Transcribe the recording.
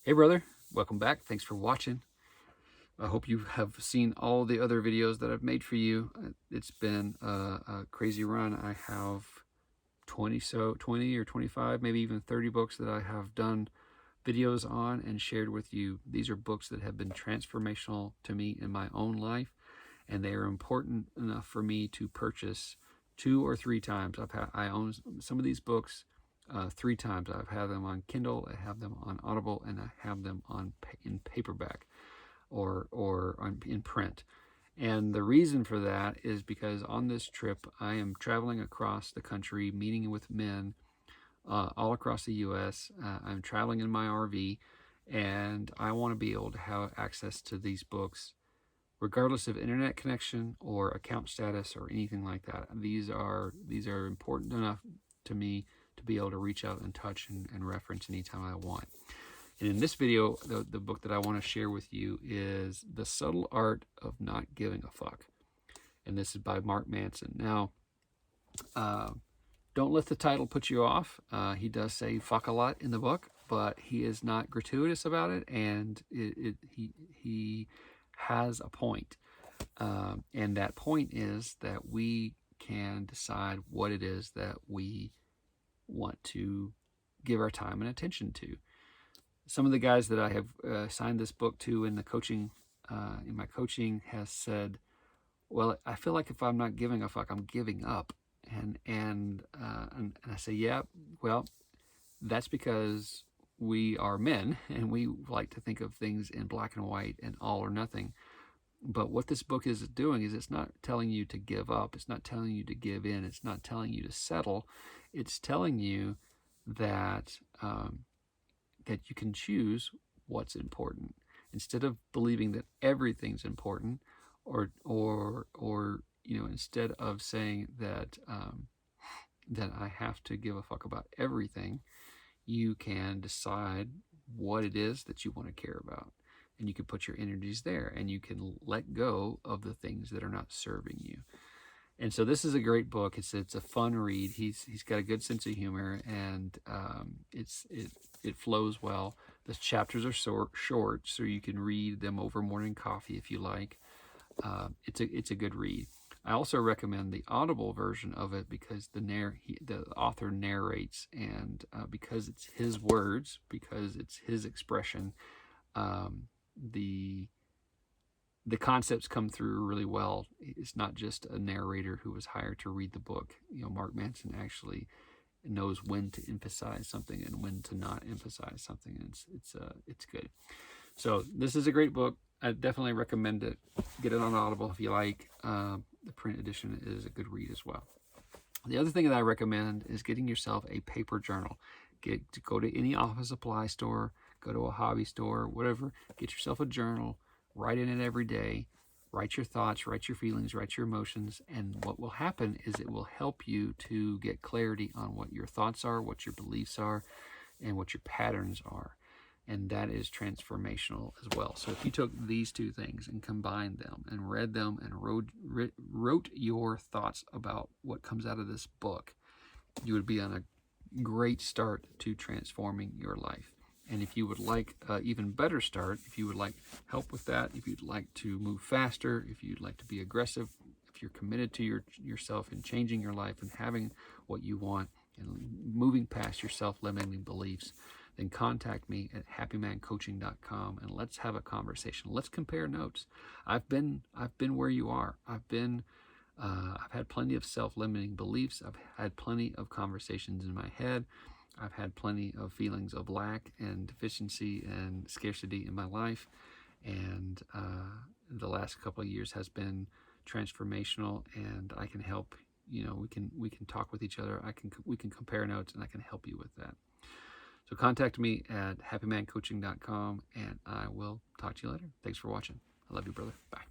Hey brother, welcome back. Thanks for watching. I hope you have seen all the other videos that I've made for you. It's been a crazy run. I have 20 or 25, maybe even 30 books that I have done videos on and shared with you. These are books that have been transformational to me in my own life, and they are important enough for me to purchase 2 or 3 times. I own some of these books 3 times. I've had them on Kindle, I have them on Audible, and I have them in paperback or in print. And the reason for that is because on this trip I am traveling across the country, meeting with men all across the U.S. I'm traveling in my RV, and I want to be able to have access to these books regardless of internet connection or account status or anything like that. These are important enough to me to be able to reach out and touch and reference anytime I want. And in this video, the book that I want to share with you is The Subtle Art of Not Giving a Fuck. And this is by Mark Manson. Now, don't let the title put you off. He does say fuck a lot in the book, but he is not gratuitous about it, and he has a point. And that point is that we can decide what it is that we want to give our time and attention to. Some of the guys that I have signed this book to in the coaching, in my coaching, has said, well, I feel like if I'm not giving a fuck, I'm giving up. And I say, yeah, well, that's because we are men and we like to think of things in black and white and all or nothing. But what this book is doing is it's not telling you to give up. It's not telling you to give in. It's not telling you to settle. It's telling you that that you can choose what's important instead of believing that everything's important, or you know, instead of saying that that I have to give a fuck about everything. You can decide what it is that you want to care about, and you can put your energies there, and you can let go of the things that are not serving you. And so this is a great book. It's a fun read. He's got a good sense of humor, and it flows well. The chapters are short, so you can read them over morning coffee if you like. It's a good read. I also recommend the Audible version of it because the author narrates, and because it's his words, because it's his expression, the concepts come through really well. It's not just a narrator who was hired to read the book. You know, Mark Manson actually knows when to emphasize something and when to not emphasize something. And it's good. So this is a great book. I definitely recommend it. Get it on Audible if you like. The print edition is a good read as well. The other thing that I recommend is getting yourself a paper journal. Go to any office supply store, go to a hobby store, whatever. Get yourself a journal. Write in it every day. Write your thoughts, write your feelings, write your emotions, and what will happen is it will help you to get clarity on what your thoughts are, what your beliefs are, and what your patterns are. And that is transformational as well. So if you took these two things and combined them and read them and wrote your thoughts about what comes out of this book, you would be on a great start to transforming your life. And if you would like an even better start, if you would like help with that, if you'd like to move faster, if you'd like to be aggressive, if you're committed to yourself and changing your life and having what you want and moving past your self-limiting beliefs, then contact me at happymancoaching.com and let's have a conversation. Let's compare notes. I've been where you are. I've had plenty of self-limiting beliefs. I've had plenty of conversations in my head. I've had plenty of feelings of lack and deficiency and scarcity in my life. And the last couple of years has been transformational, and I can help. You know, we can talk with each other. We can compare notes, and I can help you with that. So contact me at happymancoaching.com, and I will talk to you later. Thanks for watching. I love you, brother. Bye.